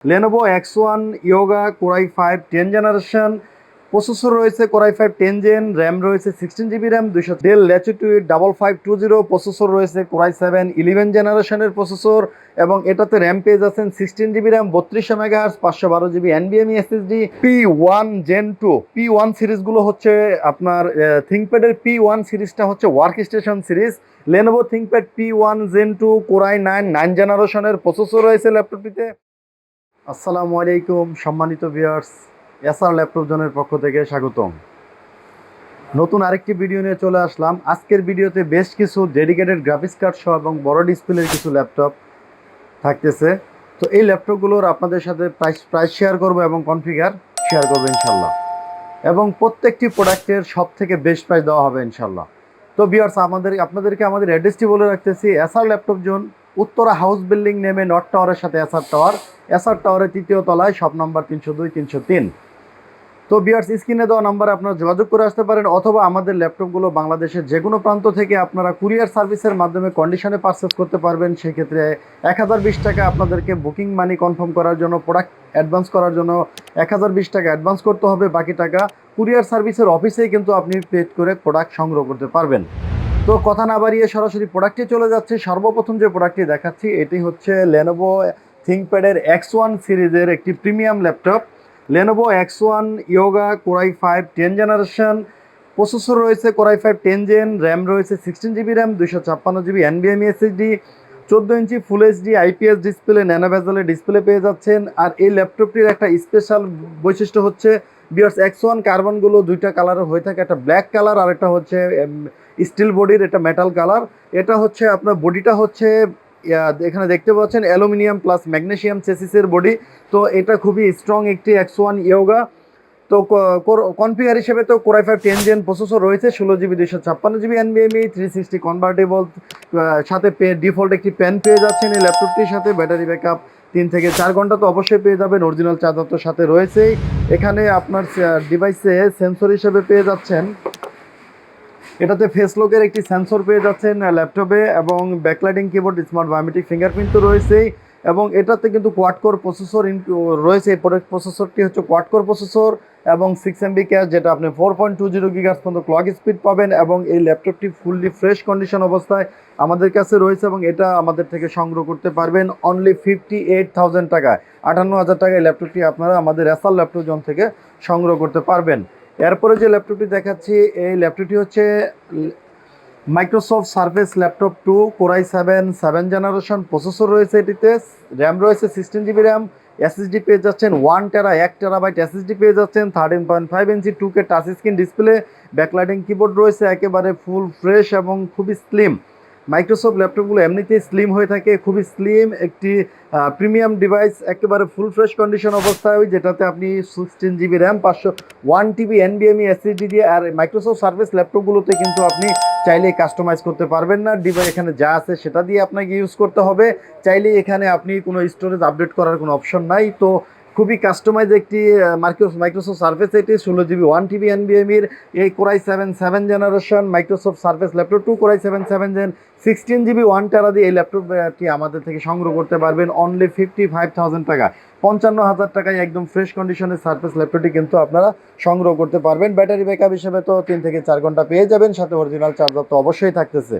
Lenovo X1 Yoga Core i5 10 generation, processor রয়েছে Core i5 10 gen, RAM রয়েছে 16 GB RAM, 200 Dell Latitude 5520, processor রয়েছে Core i7 11 জেনারেশনের processor, এবং এটাতে RAM পেয়ে যাচ্ছেন 16 GB RAM, 3200 MHz, 512 GB NVMe SSD। P1 Gen 2 P1 সিরিজগুলো হচ্ছে আপনার থিঙ্কপ্যাডের P1 সিরিজটা হচ্ছে workstation series. Lenovo Thinkpad P1 Gen 2 Core i9 9 জেনারেশনের প্রসেসর রয়েছে ল্যাপটপটিতে। আসসালামু আলাইকুম সম্মানিত ভিউয়ার্স, এসআর ল্যাপটপ জোনের পক্ষ থেকে স্বাগতম। নতুন আরেকটি ভিডিও নিয়ে চলে আসলাম। আজকের ভিডিওতে বেশ কিছু ডেডিকেটেড গ্রাফিক্স কার্ড সহ এবং বড় ডিসপ্লের কিছু ল্যাপটপ থাকতেছে। তো এই ল্যাপটপগুলোর আপনাদের সাথে প্রাইস শেয়ার করব এবং কনফিগার শেয়ার করবো ইনশাল্লাহ, এবং প্রত্যেকটি প্রোডাক্টের সব থেকে বেস্ট প্রাইস দেওয়া হবে ইনশাল্লাহ। তো ভিউয়ার্স, আপনাদেরকে আমাদের অ্যাড্রেসটি বলে রাখতেছি। SR laptop zone, Uttara house building নেমে নর্থ টাওয়ারের সাথে এসআর টাওয়ারের 3য় তলায়, শপ নাম্বার 302 303। তো ভিউয়ার্স, স্ক্রিনে দেওয়া নাম্বারে আপনারা যোগাযোগ করে আসতে পারেন, অথবা আমাদের ল্যাপটপগুলো বাংলাদেশের যে কোনো প্রান্ত থেকে আপনারা কুরিয়ার সার্ভিসের মাধ্যমে কন্ডিশনে পারচেস করতে পারবেন। সেক্ষেত্রে 1020 টাকা আপনাদেরকে বুকিং মানি কনফার্ম করার জন্য, প্রোডাক্ট অ্যাডভান্স করার জন্য 1020 টাকা অ্যাডভান্স করতে হবে। বাকি টাকা কুরিয়ার সার্ভিসের অফিসেই কিন্তু আপনি পেড করে প্রোডাক্ট সংগ্রহ করতে পারবেন। তো কথা না বাড়িয়ে সরাসরি প্রোডাক্টে চলে যাচ্ছে। সর্বপ্রথম যে প্রোডাক্টটি দেখাচ্ছি এটি হচ্ছে Lenovo Thinkpad X1 সিরিজের একটি premium laptop, Lenovo X1 Yoga Core i5 10 generation, processor রয়েছে Core i5 10 জেন, র্যাম রয়েছে 16 GB RAM, 256 GB NVMe SSD, 14 inch full HD IPS display, nano বেজেলের ডিসপ্লে পেয়ে যাচ্ছেন। আর এই ল্যাপটপটির একটা স্পেশাল বৈশিষ্ট্য হচ্ছে ভিউয়ার্স, X1 কার্বনগুলো দুইটা কালারের হয়ে থাকে, একটা ব্ল্যাক কালার আর একটা হচ্ছে স্টিল বডির, এটা মেটাল কালার। এটা হচ্ছে আপনার বডিটা হচ্ছে এখানে দেখতে পাচ্ছেন অ্যালুমিনিয়াম প্লাস ম্যাগনেসিয়াম চেসিসের বডি। তো এটা খুবই স্ট্রং একটি X1 Yoga। তো কনফিগার হিসেবে তো Core i5 10 জেন প্রসেসর রয়েছে, 16 GB 256 GB NVMe, 360 কনভার্টেবল, সাথে ডিফল্ট একটি পেন পেয়ে যাচ্ছেন এই ল্যাপটপটির সাথে। ব্যাটারি ব্যাকআপ 3 থেকে 4 ঘন্টা তো অবশ্যই পেয়ে যাবেন। অরিজিনাল চার্জার তো সাথে রয়েছেই। এখানে আপনার ডিভাইসে সেন্সর হিসেবে পেয়ে যাচ্ছেন, এটাতে ফেস লকের একটি সেন্সর পেয়ে যাচ্ছেন ল্যাপটপে, এবং backlighting keyboard, smart biometric fingerprint তো রয়েছেই। এবং এটাতে কিন্তু কোয়াড কোর প্রসেসর রয়েছে। এই প্রসেসরটি হচ্ছে কোয়াড কোর প্রসেসর এবং 6 MB ক্যাশ, যেটা আপনি 4.20 GHz পর্যন্ত ক্লক স্পিড পাবেন। এবং এই ল্যাপটপটি ফুললি ফ্রেশ কন্ডিশন অবস্থায় আমাদের কাছে রয়েছে, এবং এটা আমাদের থেকে সংগ্রহ করতে পারবেন অনলি 58,000 টাকায়। 58,000 টাকায় এই ল্যাপটপটি আপনারা আমাদের এসআর ল্যাপটপ জোন থেকে সংগ্রহ করতে পারবেন। এরপরে যে ল্যাপটপটি দেখাচ্ছি, এই ল্যাপটপটি হচ্ছে Microsoft Surface laptop 2 Core i7 7 generation, processor রয়েছে এটিতে, র্যাম রয়েছে 16 GB র্যাম, SSD পেয়ে যাচ্ছেন 1 TB SSD পেয়ে যাচ্ছেন, 13.5 ইঞ্চি 2K touch screen display, backlighting keyboard রয়েছে, একেবারে ফুল ফ্রেশ এবং খুবই স্লিম। মাইক্রোসফট ল্যাপটপগুলো এমনিতেই স্লিম হয়ে থাকে, খুবই স্লিম একটি প্রিমিয়াম ডিভাইস, একেবারে ফুল ফ্রেশ কন্ডিশন অবস্থায়, যেটাতে আপনি 16 GB RAM, 501 TB NVMe SSD দিয়ে। আর মাইক্রোসফট সার্ভিস ল্যাপটপগুলোতে কিন্তু আপনি চাইলেই কাস্টমাইজ করতে পারবেন না, ডিভাইস এখানে যা আছে সেটা দিয়ে আপনাকে ইউজ করতে হবে। চাইলেই এখানে আপনি কোনো স্টোরেজ আপডেট করার কোনো অপশন নাই। তো খুবই কাস্টমাইজ একটি মাইক্রোসফট সার্ফেস, এটি 16 GB 1 TB NVMe এই Core i7 7 generation Microsoft Surface laptop 2 Core i7 7 gen 16 GB 1 TB দিয়ে এই ল্যাপটপটি আমাদের থেকে সংগ্রহ করতে পারবেন অনলি 55,000 টাকা। 55,000 টাকায় একদম ফ্রেশ কন্ডিশনের সার্ফেস ল্যাপটপটি কিন্তু আপনারা সংগ্রহ করতে পারবেন। ব্যাটারি ব্যাকআপ হিসেবে তো 3 থেকে 4 ঘন্টা পেয়ে যাবেন, সাথে অরিজিনাল চার্জার তো অবশ্যই থাকতেছে।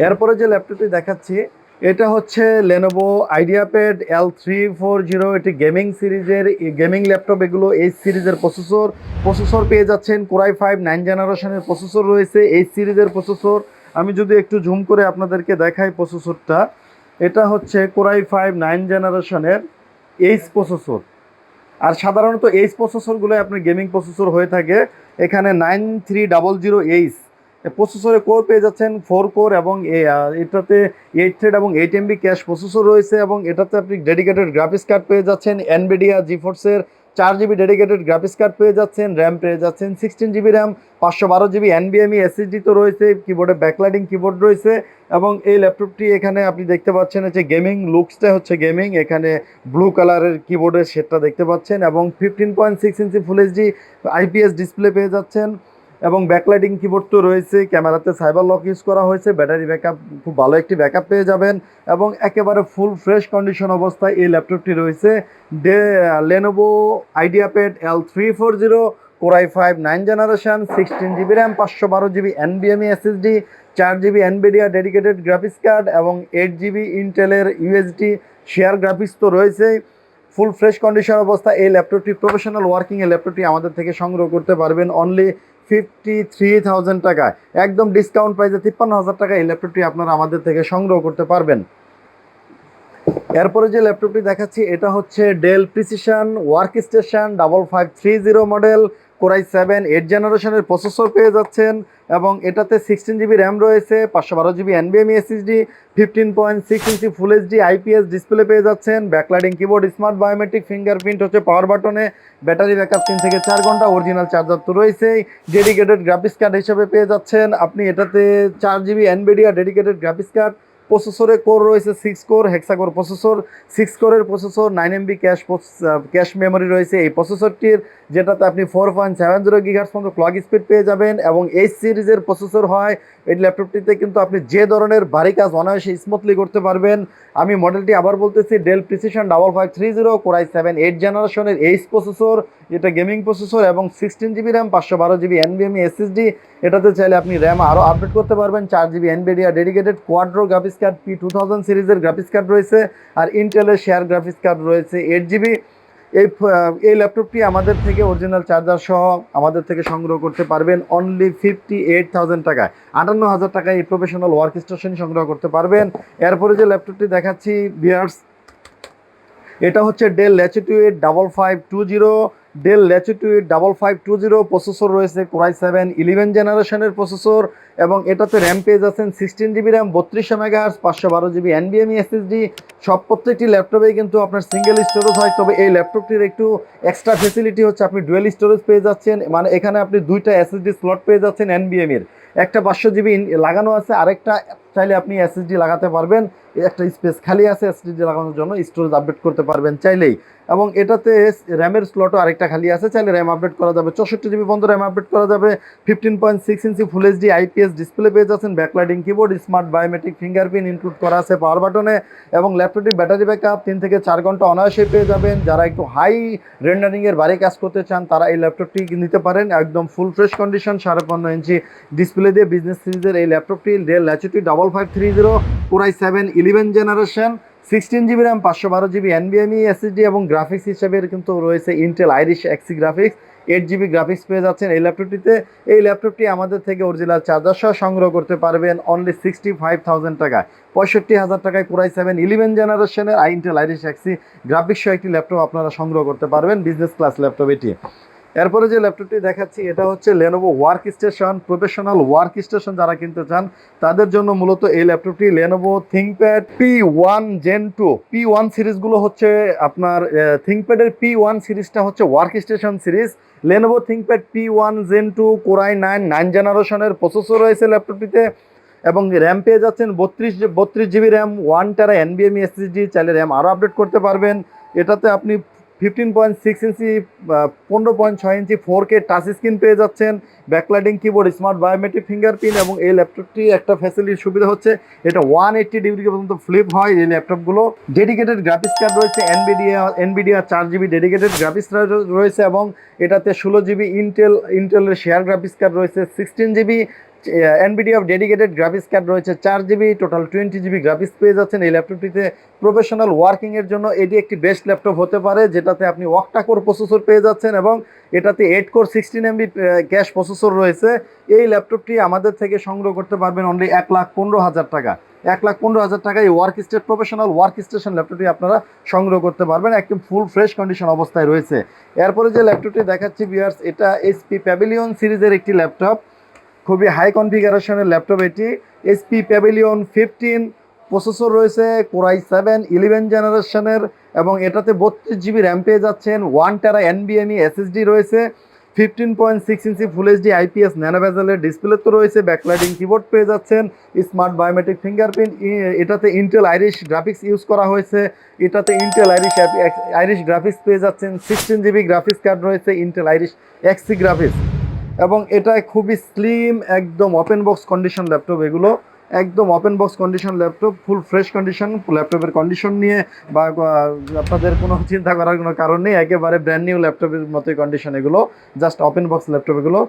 এরপরে যে ল্যাপটপটি দেখাচ্ছি এটা হচ্ছে Lenovo IdeaPad L340, এটি গেমিং সিরিজের গেমিং ল্যাপটপ। এগুলো এই সিরিজের প্রসেসর পেয়ে যাচ্ছেন Core i5 9 জেনারেশনের প্রসেসর রয়েছে এই সিরিজের প্রসেসর। আমি যদি একটু জুম করে আপনাদেরকে দেখাই প্রসেসরটা, এটা হচ্ছে Core i5 9 জেনারেশনের এইচ প্রসেসর। আর সাধারণত এইচ প্রসেসরগুলো আপনার গেমিং প্রসেসর হয়ে থাকে। এখানে 9300H প্রসেসরে কোর পেয়ে যাচ্ছেন 4 কোর, এবং এটাতে 8 থ্রেড এবং 8 MB ক্যাশ প্রসেসর রয়েছে। এবং এটাতে আপনি ডেডিকেটেড গ্রাফিক্স কার্ড পেয়ে যাচ্ছেন, NVIDIA GeForce-এর 4 GB dedicated graphics card পেয়ে যাচ্ছেন, র্যাম পেয়ে যাচ্ছেন 16 GB RAM, 512 GB NVMe SSD তো রয়েছে, কিবোর্ডে ব্যাকলাইটিং কিবোর্ড রয়েছে। এবং এই ল্যাপটপটি এখানে আপনি দেখতে পাচ্ছেন যে গেমিং লুকসটা হচ্ছে গেমিং, এখানে ব্লু কালারের কিবোর্ডের সেটটা দেখতে পাচ্ছেন, এবং 15.6 inch full HD IPS display পেয়ে যাচ্ছেন। এবং ব্যাকলাইটিং কিবোর্ড তো রয়েছে, ক্যামেরাতে সাইবার লক ইউজ করা হয়েছে, ব্যাটারি ব্যাকআপ খুব ভালো একটি ব্যাকআপ পেয়ে যাবেন এবং একেবারে ফুল ফ্রেশ কন্ডিশন অবস্থায় এই ল্যাপটপটি রয়েছে। Lenovo আইডিয়াপ্যাড L340 Core i5 9 generation, 16 GB RAM, 512 GB NVMe SSD, 4 GB NVIDIA dedicated graphics card এবং 8 GB ইন্টেলের ইউএসডি শেয়ার গ্রাফিক্স তো রয়েছে। ফুল ফ্রেশ কন্ডিশন অবস্থায় এই ল্যাপটপটি প্রফেশনাল ওয়ার্কিং এই ল্যাপটপটি আমাদের থেকে সংগ্রহ করতে পারবেন অনলি 53,000 টাকায়, একদম ডিসকাউন্ট প্রাইসে 53,000 টাকা এই ল্যাপটপটি আপনারা আমাদের থেকে সংগ্রহ করতে পারবেন। এরপরে যে ল্যাপটপটি দেখাচ্ছি এটা হচ্ছে Dell Precision workstation 5530 model, Core i7 8 জেনারেশনের প্রসেসর পেয়ে যাচ্ছেন এবং এটাতে 16 GB র্যাম রয়েছে, 512 GB NVMe SSD, 15.6 inch full HD IPS display পেয়ে যাচ্ছেন, backlighting keyboard, smart biometric fingerprint হচ্ছে পাওয়ার বাটনে, ব্যাটারি ব্যাকআপ 3 থেকে 4 ঘন্টা, অরিজিনাল চার্জার তো রয়েছেই, ডেডিকেটেড গ্রাফিক্স কার্ড হিসেবে পেয়ে যাচ্ছেন আপনি এটাতে 4 GB NVIDIA dedicated graphics card. প্রসেসরে কোর রয়েছে 6 কোর হেক্সাকোর প্রসেসর, 6 কোরের প্রসেসর, 9 MB ক্যাশ মেমোরি রয়েছে এই প্রসেসরটির, যেটাতে আপনি 4.70 GHz পর্যন্ত ক্লক স্পিড পেয়ে যাবেন এবং এই সিরিজের প্রসেসর হয় এই ল্যাপটপটিতে কিন্তু আপনি যে ধরনের ভারী কাজ অনায়াসে স্মুথলি করতে পারবেন। আমি মডেলটি আবার বলতেছি, ডেল প্রিসিশন 5530 Core i7 8 জেনারেশনের এইচ প্রসেসর, এটা গেমিং প্রসেসর এবং 16 GB RAM, 512 GB NVMe SSD। এটাতে চাইলে আপনি র্যাম আরও আপডেট করতে পারবেন, 4 GB NVIDIA dedicated কোয়াড্রো graphics card P2000 সিরিজের গ্রাফিক্স কার্ড রয়েছে আর ইন্টেলের শেয়ার গ্রাফিক্স কার্ড রয়েছে 8 GB। এই ল্যাপটপটি আমাদের থেকে অরিজিনাল চার্জার সহ আমাদের থেকে সংগ্রহ করতে পারবেন অনলি 58,000 টাকায়, 58,000 টাকায় এই প্রফেশনাল ওয়ার্কস্টেশন সংগ্রহ করতে পারবেন। এরপরে যে ল্যাপটপটি দেখাচ্ছি ভিউয়ার্স, এটা হচ্ছে del Latitude 5520, del Latitude 5520 processor রয়েছে Core i7 11 জেনারেশনের প্রসেসর এবং এটাতে র্যাম পেয়ে যাচ্ছেন 16 GB RAM, 3200 MHz, 512 GB NVMe SSD। প্রত্যেকটি ল্যাপটপেই কিন্তু আপনার সিঙ্গেল স্টোরেজ হয়, তবে এই ল্যাপটপটির একটু এক্সট্রা ফেসিলিটি হচ্ছে আপনি ডুয়েল স্টোরেজ পেয়ে যাচ্ছেন, মানে এখানে আপনি 2টা SSD স্লট পেয়ে যাচ্ছেন NVMe এর, একটা 500 GB লাগানো আছে, আরেকটা চাইলে আপনি SSD লাগাতে পারবেন, একটা স্পেস খালি আছে SSD লাগানোর জন্য, স্টোরেজ আপডেট করতে পারবেন চাইলেই এবং এটাতে র্যামের স্লটও আরেকটা খালি আছে, চাইলে র্যাম আপডেট করা যাবে, 64 GB পর্যন্ত র্যাম আপডেট করা যাবে, 15.6 inch full HD IPS display পেয়ে যাচ্ছেন, backlighting keyboard, smart biometric fingerprint include করা আছে পাওয়ার বাটনে এবং ল্যাপটপটির ব্যাটারি ব্যাকআপ 3 থেকে 4 ঘন্টা অনায়াসে পেয়ে যাবেন। যারা একটু হাই রেন্ডারিংয়ের ভারী কাজ করতে চান তারা এই ল্যাপটপটি নিতে পারেন, একদম full fresh condition 15.5 inch display দিয়ে বিজনেস সিরিজের এই ল্যাপটপটি del Latitude 5530 Core i7 11 generation, 16 GB RAM, 512 GB NVMe SSD এবং গ্রাফিক্স হিসেবে কিন্তু রয়েছে Intel Irish এক্সি graphics, 8 GB graphics পেয়ে যাচ্ছেন এই ল্যাপটপটিতে। এই ল্যাপটপটি আমাদের থেকে অরিজিনাল চার্জার সহ সংগ্রহ করতে পারবেন অনলি 65,000 টাকায়, 65,000 টাকায় Core i7 11 জেনারেশনের ইন্টেল আইরিশ এক্সি গ্রাফিক্স সহ একটি ল্যাপটপ আপনারা সংগ্রহ করতে পারবেন, বিজনেস ক্লাস ল্যাপটপ এটি। এরপরে যে ল্যাপটপটি দেখাচ্ছি এটা হচ্ছে Lenovo ওয়ার্কস্টেশন, প্রফেশনাল ওয়ার্কস্টেশন যারা কিনতে চান তাদের জন্য মূলত এই ল্যাপটপটি Lenovo Thinkpad P1 Gen 2 P1 সিরিজগুলো হচ্ছে আপনার থিঙ্কপ্যাডের P1 সিরিজটা হচ্ছে workstation series, Lenovo Thinkpad P1 Gen 2 Core i9 9 জেনারেশনের প্রসেসর রয়েছে ল্যাপটপটিতে এবং র্যাম পেয়ে যাচ্ছেন 32 GB RAM, 1 TB NVMe SSD, চাইলে র্যাম আরও আপডেট করতে পারবেন। এটাতে আপনি 15.6 ইঞ্চি 15.6 ইঞ্চি 4K টাচ স্ক্রিন পেয়ে যাচ্ছেন, backlighting keyboard, smart biometric fingerprint এবং এই ল্যাপটপটি একটা ফ্যাসিলিটির সুবিধা হচ্ছে এটা 180 ডিগ্রি পর্যন্ত ফ্লিপ হয় এই ল্যাপটপগুলো। ডেডিকেটেড গ্রাফিক্স কার্ড রয়েছে NVIDIA 4 GB ডেডিকেটেড গ্রাফিক্স রয়েছে এবং এটাতে 16 GB ইন্টেলের শেয়ার গ্রাফিক্স কার্ড রয়েছে, 16 GB NVIDIA dedicated graphics card রয়েছে 4 GB, টোটাল 20 GB গ্রাফিক্স পেয়ে যাচ্ছেন এই ল্যাপটপটিতে। প্রফেশনাল ওয়ার্কিংয়ের জন্য এটি একটি বেস্ট ল্যাপটপ হতে পারে, যেটাতে আপনি অক্টা কোর প্রসেসর পেয়ে যাচ্ছেন এবং এটাতে 8 কোর 16 MB ক্যাশ প্রসেসর রয়েছে। এই ল্যাপটপটি আমাদের থেকে সংগ্রহ করতে পারবেন অনলি 1,15,000 টাকা, 1,15,000 টাকায় প্রফেশনাল ওয়ার্কস্টেশন ল্যাপটপটি আপনারা সংগ্রহ করতে পারবেন, একদম ফুল ফ্রেশ কন্ডিশন অবস্থায় রয়েছে। এরপরে যে ল্যাপটপটি দেখাচ্ছি ভিউয়ার্স, এটা HP প্যাভিলিয়ন সিরিজের একটি ল্যাপটপ, খুবই হাই কনফিগারেশনের ল্যাপটপ এটি, HP প্যাভিলিয়ন 15 প্রসেসর রয়েছে Core i7 11 জেনারেশনের এবং এটাতে 32 GB র্যাম পেয়ে যাচ্ছেন, 1 TB NVMe SSD রয়েছে, 15.6 ইঞ্চি ফুল এইচডি IPS ন্যানো বেজেলের ডিসপ্লে তো রয়েছে, ব্যাকলাইটিং কিবোর্ড পেয়ে যাচ্ছেন, স্মার্ট বায়োমেট্রিক ফিঙ্গারপ্রিন্ট, এটাতে ইন্টেল আইরিশ গ্রাফিক্স ইউজ করা হয়েছে, এটাতে ইন্টেল আইরিশ গ্রাফিক্স পেয়ে যাচ্ছেন, 16 GB গ্রাফিক্স কার্ড রয়েছে, ইন্টেল আইরিশ এক্সি গ্রাফিক্স এবং এটা খুবই স্লিম, একদম ওপেন বক্স কন্ডিশন ল্যাপটপ। এগুলো একদম open box condition laptop, full fresh condition. ল্যাপটপের কন্ডিশন নিয়ে বা আপনাদের কোনো চিন্তা করার কোনো কারণ নেই, একেবারে ব্র্যান্ড নিউ ল্যাপটপের মতোই কন্ডিশন এগুলো, জাস্ট ওপেন বক্স ল্যাপটপ এগুলো।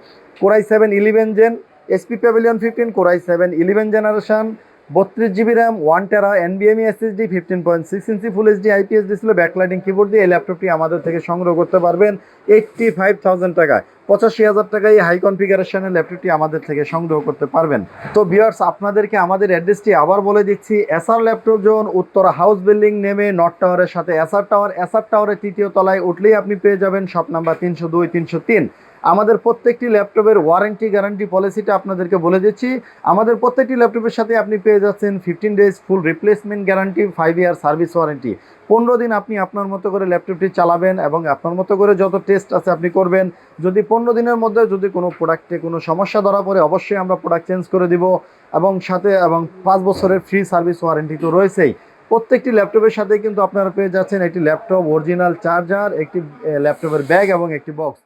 কোরাই 7 11 জেন, এসপি Pavilion 15, core i 7 11 generation, 32 GB RAM, 1 tera এনবিএমই SSD, 15.6 inch full HD IPS display, backlighting keyboard দিয়ে এই ল্যাপটপটি আমাদের থেকে সংগ্রহ করতে পারবেন 85,000 টাকায়। 85,000 টাকায় হাই কনফিগারেশনের ল্যাপটপটি আমাদের থেকে সংগ্রহ করতে পারবেন। তো ভিউয়ার্স, আপনাদেরকে আমাদের অ্যাড্রেসটি আবার বলে দিচ্ছি, SR laptop zone, Uttara house building নেমে নর্থ টাওয়ারের সাথে এসআর টাওয়ার, এসআর টাওয়ারের 3য় তলায় উঠলেই আপনি পেয়ে যাবেন শপ নাম্বার 302 303। আমাদের প্রত্যেকটি ল্যাপটপের ওয়ারেন্টি গ্যারান্টি পলিসিটা আপনাদেরকে বলে দিচ্ছি। আমাদের প্রত্যেকটি ল্যাপটপের সাথে আপনি পেয়ে যাচ্ছেন 15 ডেজ ফুল replacement guarantee, 5 year service warranty. 15 দিন আপনি আপনার মতো করে ল্যাপটপটি চালাবেন এবং আপনার মতো করে যত টেস্ট আছে আপনি করবেন। যদি 15 দিনের মধ্যে যদি কোনো প্রোডাক্টে কোনো সমস্যা ধরা পড়ে, অবশ্যই আমরা প্রোডাক্ট চেঞ্জ করে দিব এবং সাথে 5 বছরের ফ্রি সার্ভিস ওয়ারেন্টি তো রয়েছেই। প্রত্যেকটি ল্যাপটপের সাথে কিন্তু আপনারা পেয়ে যাচ্ছেন একটি ল্যাপটপ অরিজিনাল চার্জার, একটি ল্যাপটপের ব্যাগ এবং একটি বক্স।